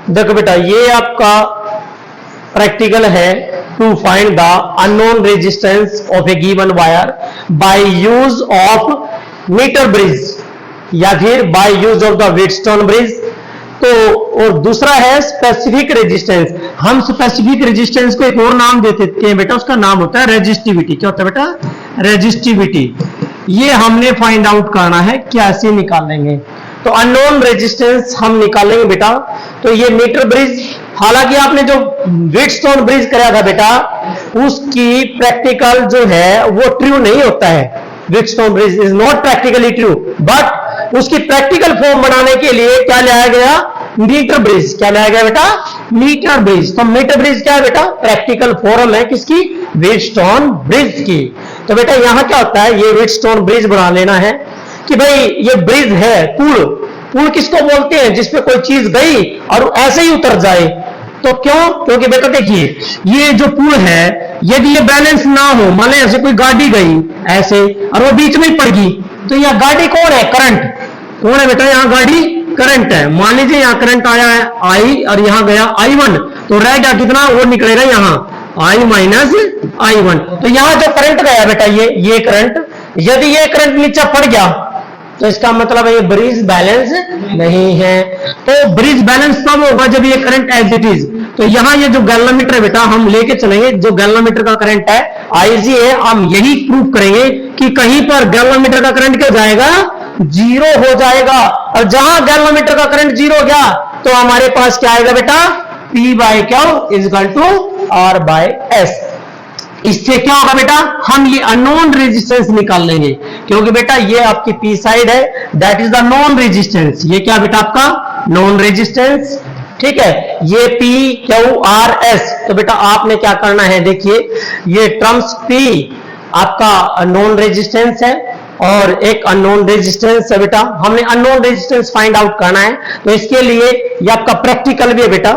देखो बेटा ये आपका प्रैक्टिकल है to find the unknown resistance of a given wire by use of metre bridge या फिर by use of the Wheatstone bridge. तो और दूसरा है स्पेसिफिक रेजिस्टेंस। हम स्पेसिफिक रेजिस्टेंस को एक और नाम देते हैं बेटा, उसका नाम होता है रेजिस्टिविटी। क्या होता है बेटा? रेजिस्टिविटी। ये हमने फाइंड आउट करना है, कैसे निकालेंगे। तो अननोन रेजिस्टेंस हम निकालेंगे बेटा। तो ये मीटर ब्रिज, हालांकि आपने जो व्हीटस्टोन ब्रिज कराया था बेटा उसकी प्रैक्टिकल जो है वो ट्रू नहीं होता है। Wheatstone bridge is not practically true, but उसकी प्रैक्टिकल फॉर्म बनाने के लिए क्या लाया गया? Metre bridge. क्या लाया गया बेटा? Metre bridge. तो मीटर ब्रिज क्या है बेटा? प्रैक्टिकल फॉर्म है किसकी? व्हीटस्टोन ब्रिज की। तो बेटा यहां क्या होता है, ये व्हीटस्टोन ब्रिज बना लेना है कि भाई ये ब्रिज है, पुल किसको बोलते हैं? जिसपे कोई चीज गई और ऐसे ही उतर जाए। तो क्यों? क्योंकि बेटा देखिए ये जो पुल है यदि ये बैलेंस ना हो, मान लो ऐसे कोई गाड़ी गई ऐसे और वो बीच में ही पड़ गई, तो यह गाड़ी कौन है? करंट। कौन है बेटा? यहाँ गाड़ी करंट है। मान लीजिए यहाँ करंट आया है I और यहाँ गया I1, तो रह गया कितना? वो निकलेगा यहाँ I माइनस I1। तो यहाँ जो करंट गया बेटा ये करंट, यदि ये करंट नीचे पड़ गया तो इसका मतलब है ये ब्रिज बैलेंस नहीं है। तो ब्रिज बैलेंस तब होगा जब ये करंट एज इट इज। तो यहाँ ये जो गैल्वामीटर है बेटा हम लेके चलेंगे, जो गैल्वामीटर का करंट है IG है, हम यही प्रूव करेंगे कि कहीं पर गैल्वामीटर का करंट क्या जाएगा? जीरो हो जाएगा। और जहां गैल्वामीटर का करंट जीरो हो गया तो हमारे पास क्या आएगा बेटा? P/Q is equal to R/S। इससे क्या होगा बेटा? हम ये अननोन रेजिस्टेंस निकाल लेंगे, क्योंकि बेटा ये आपकी P साइड है, that is the non resistance. ये क्या बेटा? आपका नॉन रेजिस्टेंस। ठीक है, ये PQRS। तो बेटा आपने क्या करना है, देखिए ये टर्म्स P आपका नॉन रेजिस्टेंस है और एक अननोन रेजिस्टेंस है बेटा। हमने अननोन रेजिस्टेंस फाइंड आउट करना है, तो इसके लिए ये आपका प्रैक्टिकल भी है बेटा,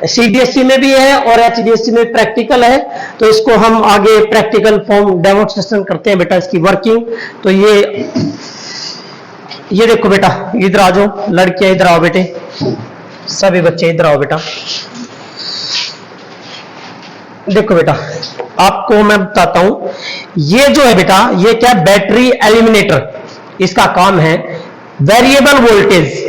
CBSE में भी है और HDSE में प्रैक्टिकल है। तो इसको हम आगे प्रैक्टिकल फॉर्म डेमोन्स्ट्रेशन करते हैं बेटा, इसकी वर्किंग। तो ये देखो बेटा, इधर आ जाओ लड़कियां, इधर आओ बेटे, सभी बच्चे इधर आओ बेटा। देखो बेटा आपको मैं बताता हूं, ये जो है बेटा ये क्या? Battery eliminator. इसका काम है variable voltage.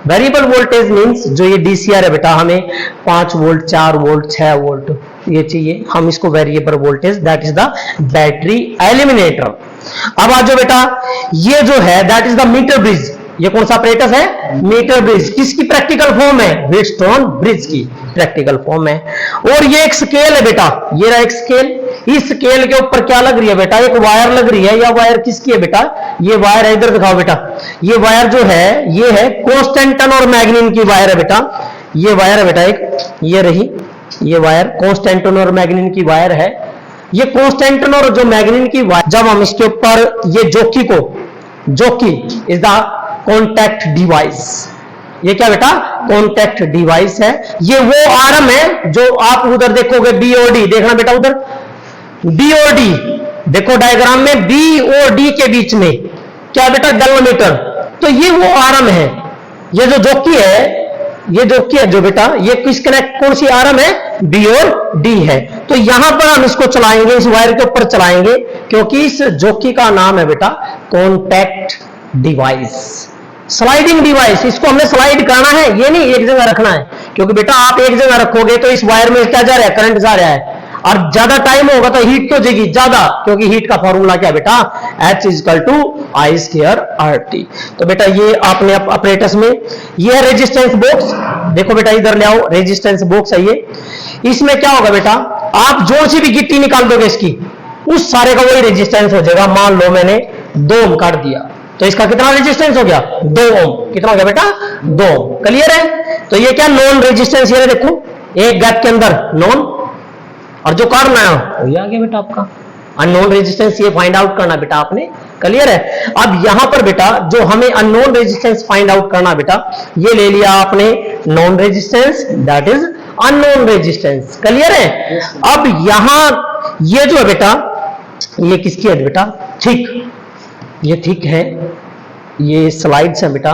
Variable voltage means जो ये DCR है बेटा, हमें 5 वोल्ट 4 वोल्ट 6 वोल्ट ये चाहिए, हम इसको variable voltage, that is the battery eliminator. अब आ जाओ बेटा, ये जो है that is the metre bridge. ये कौन सा अपरेटस है? Metre bridge. किसकी प्रैक्टिकल फॉर्म है? व्हीटस्टोन ब्रिज की प्रैक्टिकल फॉर्म है। और ये एक स्केल है बेटा, ये रहा एक स्केल। इस स्केल के ऊपर क्या लग रही है बेटा? एक वायर लग रही है। या वायर किसकी है बेटा? ये वायर है, इधर दिखाओ बेटा। ये वायर जो है ये है कॉन्स्टेंटन और मैग्नीन की वायर है बेटा। ये वायर है बेटा एक, ये रही ये वायर कॉन्स्टेंटन और मैग्नीन की वायर है। ये कॉन्स्टेंटन और जो मैग्नीन की वायर, जब हम इसके ऊपर ये जोकी इज द कॉन्टैक्ट डिवाइस। ये क्या बेटा? कॉन्टैक्ट डिवाइस है। ये वो आर्म है जो आप उधर देखोगे BOD, देखना बेटा उधर BOD देखो डायग्राम में, BOD के बीच में क्या बेटा? गैल्वामीटर। तो ये वो आर्म है। ये जो जोकी है जो बेटा, ये किस कनेक्ट, कौन सी आर्म है? B और D है। तो यहां पर हम इसको चलाएंगे, इस वायर के ऊपर चलाएंगे, क्योंकि इस जोकी का नाम है बेटा कॉन्टैक्ट डिवाइस, स्लाइडिंग डिवाइस। इसको हमने स्लाइड करना है, ये नहीं एक जगह रखना है, क्योंकि बेटा आप एक जगह रखोगे तो इस वायर में क्या जा रहा है? करंट जा रहा है, और ज्यादा टाइम होगा तो हीट क्यों जाएगी? ज्यादा, क्योंकि हीट का फॉर्मूला क्या बेटा? H = I²RT। तो बेटा ये आपने अपरेटस में, ये है रेजिस्टेंस बॉक्स। देखो बेटा इधर ले आओ, रेजिस्टेंस बॉक्स है ये। इसमें क्या होगा बेटा? आप जो सी भी गिट्टी निकाल दोगे इसकी, उस सारे का वही रेजिस्टेंस हो जाएगा। मान लो मैंने 2 ओम काट दिया, तो इसका कितना रेजिस्टेंस हो गया? 2 ओम। कितना हो गया बेटा? 2 ओम। क्लियर है? तो ये क्या? Non resistance. ये देखो एक गैप के अंदर नॉन, और जो कारण आया ये आ गया बेटा आपका अननोन रेजिस्टेंस। ये फाइंड आउट करना बेटा आपने। क्लियर है? अब यहां पर बेटा जो हमें अननोन रेजिस्टेंस फाइंड आउट करना बेटा, ये ले लिया आपने non resistance, that is unknown resistance. Clear है? अब यहां ये जो है बेटा, ये किसकी है बेटा? थिक। ये थिक है, ये स्लाइड्स है बेटा।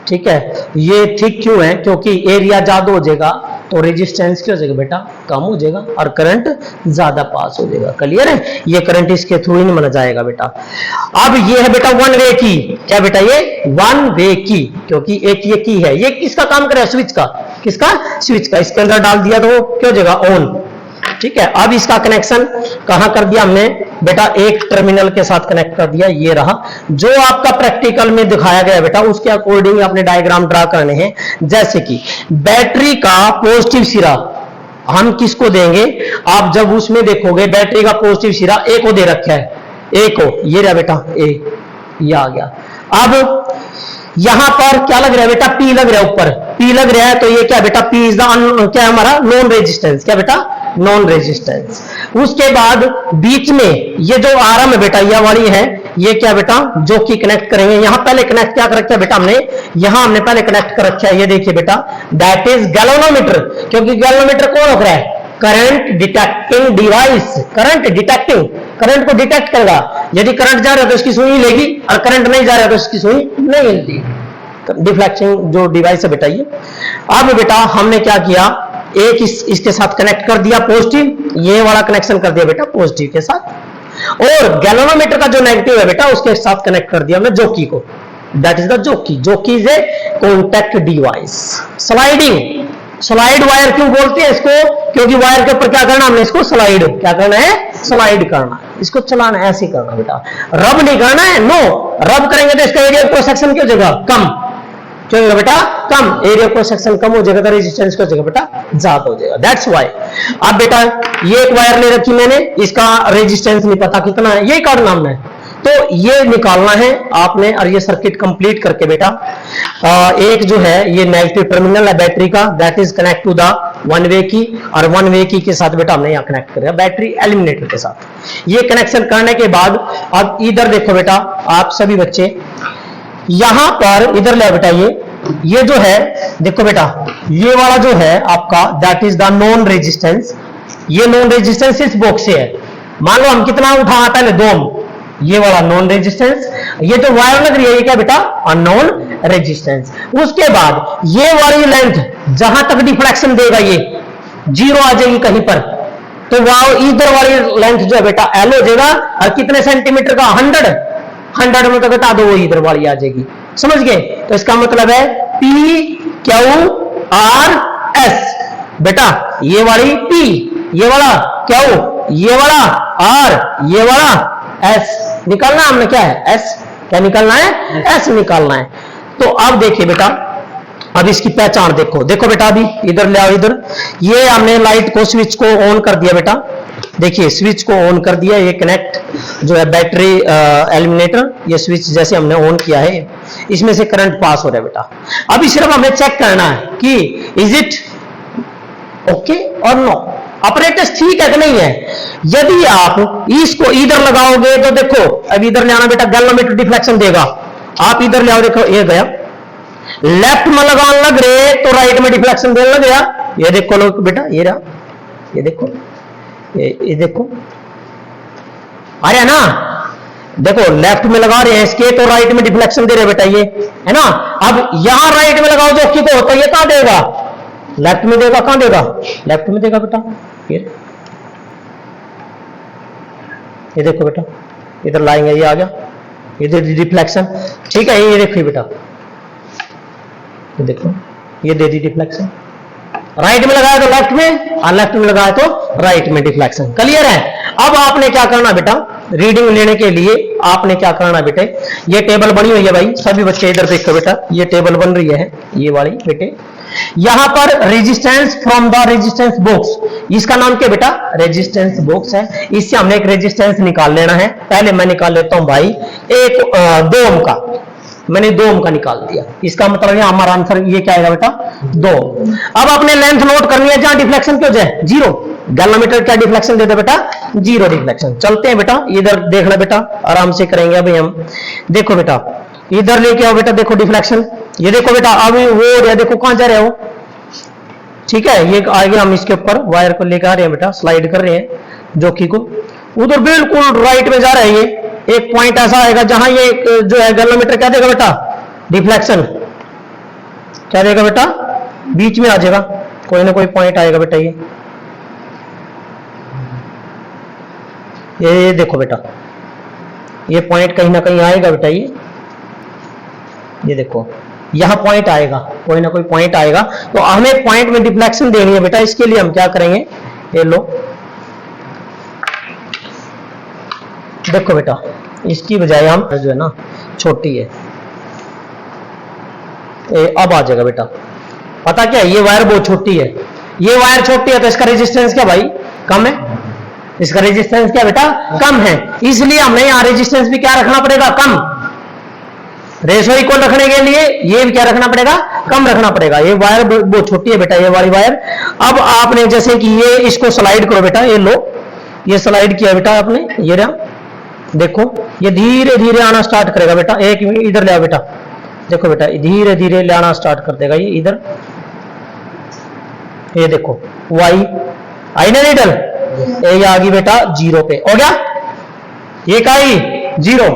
ठीक है, ये ठीक क्यों है? क्योंकि एरिया ज्यादा हो जाएगा तो रेजिस्टेंस क्या हो जाएगा बेटा? कम हो जाएगा और करंट ज्यादा पास हो जाएगा। क्लियर है? ये करंट इसके थ्रू ही नहीं माना जाएगा बेटा। अब ये है बेटा वन वे की, क्या बेटा? ये वन वे की, क्योंकि एक ये की है, ये किसका काम करे? स्विच का। किसका? स्विच का। इसके अंदर डाल दिया तो क्या हो जाएगा? ऑन। ठीक है, अब इसका कनेक्शन कहां कर दिया हमने बेटा? एक टर्मिनल के साथ कनेक्ट कर दिया। ये रहा जो आपका प्रैक्टिकल में दिखाया गया बेटा, उसके अकॉर्डिंग अपने डायग्राम ड्रा करने हैं। जैसे कि बैटरी का पॉजिटिव सिरा हम किसको देंगे? आप जब उसमें देखोगे बैटरी का पॉजिटिव सिरा ए को दे रखा है, ए को, ये रहा बेटा ए, ये आ गया। अब यहां पर क्या लग रहा है बेटा? पी लग रहा है, ऊपर पी लग रहा है, तो ये क्या बेटा? पी इज द क्या हमारा? Non resistance. क्या बेटा? Non resistance. उसके बाद बीच में ये जो आरएम है बेटा, ये वाली है, ये क्या बेटा? जो कि कनेक्ट करेंगे। यहां पहले कनेक्ट क्या कर रखा है बेटा हमने? यहां हमने पहले कनेक्ट कर रखा है, ये देखिए बेटा, दैट इज गैल्वेनोमीटर। क्योंकि गैल्वेनोमीटर कौन हो रहा है? Current detecting device. Current detecting, current को डिटेक्ट करेगा। यदि करंट जा रहा है तो इसकी सुई लेगी, और करंट नहीं जा रहा है तो इसकी सुई नहीं हिलती। डिफ्लेक्टिंग जो डिवाइस है बेटा ये। अब बेटा हमने क्या किया? एक इसके साथ कनेक्ट कर दिया पॉजिटिव, ये वाला कनेक्शन कर दिया बेटा पॉजिटिव के साथ, और गैल्वेनोमीटर का जो नेगेटिव है बेटा उसके साथ कनेक्ट कर दिया हमने जोकी को। दैट इज द जोकी। जोकी is a contact device. Sliding, slide wire क्यों बोलते हैं इसको? क्योंकि वायर के ऊपर क्या करना हमने? इसको स्लाइड, क्या करना है? स्लाइड करना। इसको चलाना ऐसे करना बेटा, रब नहीं करना है। नो, रब करेंगे तो इसका एरिया क्रॉस सेक्शन क्या हो जाएगा? कम। क्यों होगा बेटा? कम। एरिया क्रॉस सेक्शन कम हो जाएगा तो रेजिस्टेंस क्या हो जाएगा बेटा? ज्यादा हो जाएगा। That's why. अब बेटा ये एक वायर ले रखी मैंने, इसका रेजिस्टेंस नहीं पता कितना है, यही काटना हमने, तो ये निकालना है आपने। और ये सर्किट कंप्लीट करके बेटा एक जो है ये नेगेटिव टर्मिनल है बैटरी का, that is connect to the one way key, और वन वे की के साथ बेटा हमने यहाँ कनेक्ट करेगा बैटरी एलिमिनेटर के साथ। ये कनेक्शन करने के बाद अब इधर देखो बेटा आप सभी बच्चे, यहां पर इधर ले बेटा, ये जो है देखो बेटा, ये वाला जो है आपका that is the non resistance. ये नॉन रेजिस्टेंस इस बॉक्स से है। मान लो हम कितना उठा पहले? 2 ये वाला नॉन रेजिस्टेंस। ये जो वायर लग रही है ये क्या बेटा? Unknown resistance. उसके बाद ये वाली लेंथ जहां तक डिफ्लेक्शन देगा ये 0 आ जाएगी कहीं पर, तो वहां इधर वाली लेंथ जो है बेटा एल हो जाएगा। और कितने सेंटीमीटर का? 100 में तो बता दो वो इधर वाली आ जाएगी। समझ गए? तो इसका मतलब है पी क्यू आर एस बेटा, ये वाली पी, ये वाला क्यू, ये वाला आर, ये वाला एस। निकालना हमने क्या है? एस। क्या निकालना है? एस निकालना है। तो अब देखिए बेटा, अब इसकी पहचान देखो। देखो बेटा अभी इधर ले आओ, इधर ये हमने लाइट को, स्विच को ऑन कर दिया बेटा। देखिए स्विच को ऑन कर दिया, ये कनेक्ट जो है बैटरी एलिमिनेटर, ये स्विच जैसे हमने ऑन किया है इसमें से करंट पास हो रहा है बेटा। अभी सिर्फ हमें चेक करना है कि इज इट ओके और नो, ऑपरेटर्स ठीक है कि नहीं है। यदि आप इसको इधर लगाओगे तो देखो, अब इधर ले आना बेटा, गैल्वेनोमीटर डिफ्लेक्शन देगा। आप इधर ले आओ, देखो ये गया, लेफ्ट में लगाने लग रहे तो राइट में डिफ्लेक्शन देने लग गया। ये देखो लोग बेटा, ये रहा, ये देखो, ये देखो आ रहा है ना। देखो लेफ्ट में लगा रहे हैं इसके तो राइट में डिफ्लेक्शन दे रहे बेटा, ये है ना। अब यहां राइट में लगाओ जो की तो ये कहां देगा? लेफ्ट में देगा। कहां देगा? लेफ्ट में देगा बेटा। ये देखो बेटा, इधर लाएंगे, ये आ गया, इधर डिफ्लेक्शन। ठीक है, ये देखिए बेटा, ये देखो, ये दे दी डिफ्लेक्शन। राइट में लगाया तो लेफ्ट में, और लेफ्ट में लगाया तो राइट में डिफ्लेक्शन। क्लियर है? अब आपने क्या करना बेटा, रीडिंग लेने के लिए आपने क्या करना बेटे, ये टेबल बनी हुई है भाई, सभी बच्चे इधर देखो बेटा, ये टेबल बन रही है ये वाली बेटे। यहां पर resistance from the resistance box, इसका नाम क्या बेटा? रेजिस्टेंस बॉक्स है। इससे हमने एक रेजिस्टेंस निकाल लेना है। पहले मैं निकाल लेता हूं भाई एक 2 ओम का, मैंने 2 ओम का निकाल दिया। इसका मतलब है हमारा आंसर ये क्या आएगा बेटा? 2। अब आपने लेंथ नोट करनी है जहां डिफ्लेक्शन क्यों जाए 0। गैल्वेनोमीटर क्या डिफ्लेक्शन देता बेटा? 0 डिफ्लेक्शन। चलते हैं बेटा, इधर देखना बेटा, आराम से करेंगे अभी हम। देखो बेटा इधर लेके आओ बेटा, देखो डिफ्लेक्शन, ये देखो बेटा, अभी वो देखो कहां जा रहे हो। ठीक है, ये आगे हम इसके ऊपर वायर को लेकर आ रहे हैं बेटा, स्लाइड कर रहे हैं जोकी को, उधर बिल्कुल राइट में जा रहा है। ये एक पॉइंट ऐसा आएगा जहां ये जो है गैल्वेनोमीटर क्या देगा बेटा? डिफ्लेक्शन। क्या देगा बेटा, बीच में आ जाएगा, कोई ना कोई पॉइंट आएगा बेटा। ये देखो बेटा, ये पॉइंट कहीं ना कहीं आएगा बेटा। ये देखो यहां पॉइंट आएगा, कोई ना कोई पॉइंट आएगा। तो हमें पॉइंट में डिफ्लेक्शन देनी है बेटा। इसके लिए हम क्या करेंगे, ये लो देखो बेटा, इसकी बजाय हम जो है ना छोटी है, अब आ जाएगा बेटा। पता क्या है, ये वायर बहुत छोटी है, ये वायर छोटी है तो इसका रेजिस्टेंस क्या भाई, कम है। इसका रेजिस्टेंस क्या बेटा, कम है। इसलिए हमें यहां रेजिस्टेंस भी क्या रखना पड़ेगा, कम। रेशो इक्वल रखने के लिए ये भी क्या रखना पड़ेगा, कम रखना पड़ेगा। ये वायर बहुत छोटी है बेटा, ये वाली वायर। अब आपने जैसे कि ये इसको स्लाइड करो बेटा, ये लो, ये स्लाइड किया बेटा आपने, ये रहा देखो, ये धीरे धीरे आना स्टार्ट करेगा बेटा। एक मिनट इधर ले आओ बेटा, देखो बेटा धीरे धीरे ले आना स्टार्ट कर देगा ये इधर। ये देखो वाई आई ना नीडल, ये आ गई बेटा 0 पे, हो गया। ये क्या आई, 0,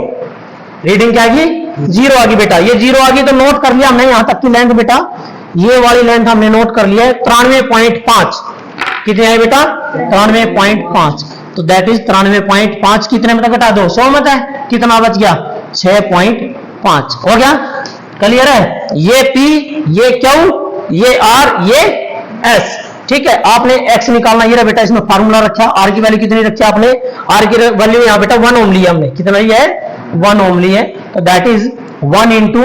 रीडिंग क्या आगी, 0 आ गई बेटा। ये 0 आ गई तो नोट कर लिया हमने यहां तक की लेंथ बेटा, ये वाली लेंथ हमने नोट कर लिया है 93.5। कितने आए बेटा, 93.5। तो दैट इज 93.5 कितने में घटा दो, 100 मत है, कितना बच गया 6.5, हो गया। क्लियर है। ये P, ये Q, ये R, ये S, ठीक है। आपने x निकालना, ये रहा बेटा, इसमें फार्मूला रखा। r की वैल्यू कितनी रखी आपने, r की वैल्यू यहां बेटा 1 ओम लिया हमने, कितना ही है 1 ओम ली है। तो that is 1 into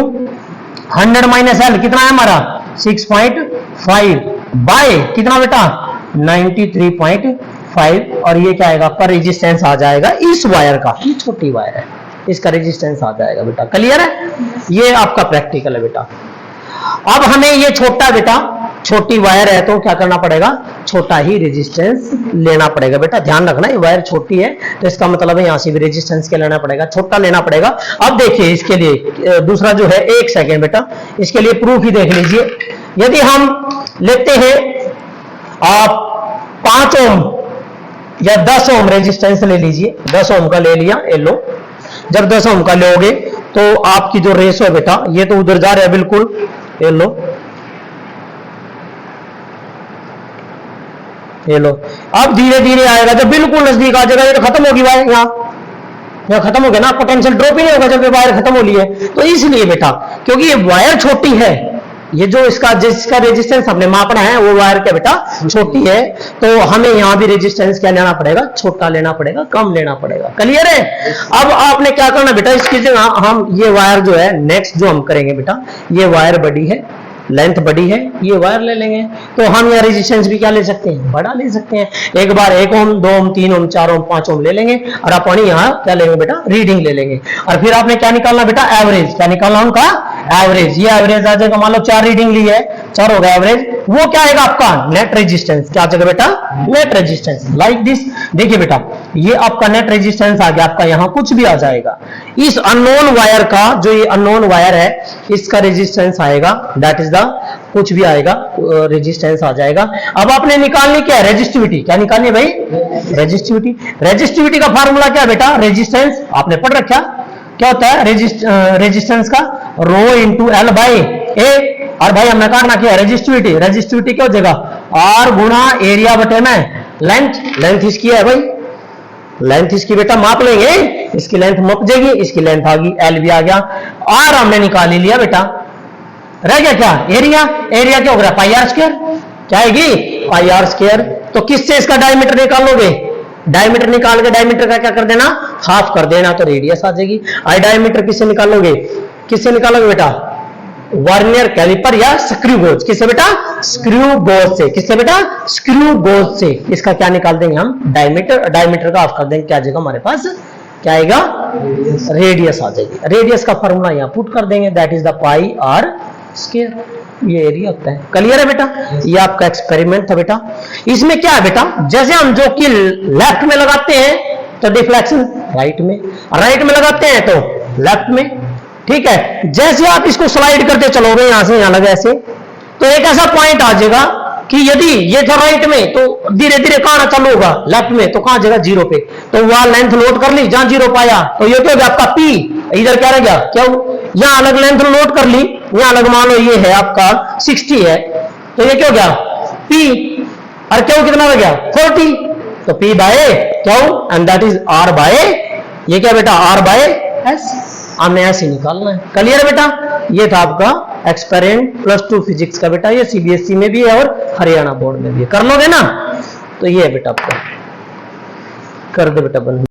100 minus l, कितना है हमारा 6.5 बाय कितना बेटा 93.5। और ये क्या आएगा आपका, रेजिस्टेंस आ जाएगा इस वायर का, ये छोटी वायर है, इसका रेजिस्टेंस आ जाएगा बेटा। क्लियर है। ये आपका प्रैक्टिकल है बेटा। अब हमें ये छोटा बेटा, छोटी वायर है तो क्या करना पड़ेगा, छोटा ही रेजिस्टेंस लेना पड़ेगा बेटा। ध्यान रखना ये वायर छोटी है तो इसका मतलब है यहां से भी रेजिस्टेंस क्या लेना पड़ेगा, छोटा लेना पड़ेगा। अब देखिए इसके लिए दूसरा जो है, 1 सेकेंड बेटा, इसके लिए प्रूफ ही देख लीजिए। यदि हम लेते हैं आप 5 ओम या 10 ओम रेजिस्टेंस ले लीजिए, 10 ओम का ले लिया, ये लो। जब 10 ओम का लोगे तो आपकी जो रेशो है बेटा, ये तो उधर जा रहा है बिल्कुल, ये लो, ये लो। अब धीरे धीरे आएगा, जब बिल्कुल नजदीक आ जाएगा ये तो खत्म होगी वायर, यहाँ खत्म हो गया ना, पोटेंशियल ड्रॉप ही नहीं होगा जब ये वायर खत्म हो ली है। तो इसलिए बेटा, क्योंकि ये वायर छोटी है, ये जो इसका जिसका रेजिस्टेंस हमने मापना है वो वायर क्या बेटा छोटी है, तो हमें यहां भी रेजिस्टेंस क्या लेना पड़ेगा, छोटा लेना पड़ेगा, कम लेना पड़ेगा। क्लियर है। अब आपने क्या करना बेटा, इसकी जगह हम ये वायर जो है नेक्स्ट जो हम करेंगे बेटा, ये वायर बड़ी है, लेंथ बड़ी है, ये वायर ले लेंगे तो हम यहाँ रेजिस्टेंस भी क्या ले सकते हैं, बड़ा ले सकते हैं। एक बार 1 ओम, 2 ओम, 3 ओम, 4 ओम, 5 ओम ले लेंगे और अपन यहाँ क्या लेंगे बेटा, रीडिंग ले लेंगे। और फिर आपने क्या निकालना बेटा, एवरेज। क्या निकालना उनका, एवरेज। ये एवरेज आ जाएगा, मान लो 4 रीडिंग ली है, 4 होगा एवरेज, वो क्या आएगा आपका नेट रेजिस्टेंस। क्या आ जाएगा बेटा, नेट रेजिस्टेंस, लाइक दिस। देखिए बेटा, ये आपका नेट रेजिस्टेंस आ गया, आपका यहाँ कुछ भी आ जाएगा। इस अननोन वायर का, जो ये अननोन वायर है, इसका रेजिस्टेंस आएगा, दैट इज द कुछ भी आएगा, रेजिस्टेंस आ जाएगा। अब आपने निकालनी क्या है, रेजिस्टिविटी। क्या निकालनी है भाई, रेजिस्टिविटी। रेजिस्टिविटी का फार्मूला क्या है बेटा, रेजिस्टेंस आपने पढ़ रखा, क्या होता है रेजिस्टेंस का, रो इंटू एल बाई ए। और भाई हमने काटना क्या है, रेजिस्टिविटी। रेजिस्टिविटी क्या हो जाएगा, आर गुणा एरिया बटे में लेंथ। लेंथ इसकी है भाई, लेंथ इसकी बेटा माप लेंगे, इसकी लेंथ मप जाएगी, इसकी लेंथ आ गई, एल भी आ गया, आर हमने निकाल लिया बेटा। रह गया क्या, एरिया। एरिया क्या हो गया, पाई आर स्क्वायर। क्या आएगी, पाई आर स्क्वायर। तो किससे इसका डायमीटर निकालोगे, डायमीटर निकाल के डायमीटर का क्या कर देना, हाफ कर देना, तो रेडियस आ जाएगी। आई डायमीटर किससे निकालोगे, किससे निकालोगे बेटा, वर्नियर कैलिपर या स्क्रू गोज। किससे बेटा, स्क्रू गोज से। किससे बेटा, स्क्रू गोज से। इसका क्या निकाल देंगे हम, डायमीटर। डायमीटर का हाफ कर देंगे, क्या आ जाएगा हमारे पास, क्या आएगा, रेडियस आ जाएगी। रेडियस का फॉर्मूला यहां पुट कर देंगे, that is the pi r square. ये एरिया होता है। क्लियर है बेटा। ये आपका एक्सपेरिमेंट था बेटा। इसमें क्या है बेटा, जैसे हम जो कि लेफ्ट में लगाते हैं तो डिफ्लेक्शन राइट में, राइट में लगाते हैं तो लेफ्ट में, ठीक है। जैसे आप इसको स्लाइड करते चलोगे यहां से यहां लगे ऐसे, तो एक ऐसा पॉइंट आ जाएगा कि यदि ये था राइट में तो धीरे धीरे कहां चालू होगा, लेफ्ट में, तो कहां जाएगा 0 पे। तो वहां लेंथ नोट कर ली, जहां 0 पाया तो ये क्या हो गया आपका P, इधर क्या रह गया, क्या यहां अलग लेंथ नोट कर ली यहां अलग मान लो ये है आपका 60 है, तो ये क्या हो गया P, और क्यों कितना हो गया 40, तो P by Q, and that is R by, ये क्या बेटा R बाय S, हमने ऐसे निकालना है। क्लियर बेटा, ये था आपका एक्सपेरिमेंट +2 फिजिक्स का बेटा, ये CBSE में भी है और हरियाणा बोर्ड में भी है, कर लोगे ना, तो ये है बेटा आपका, कर दो बेटा बंद।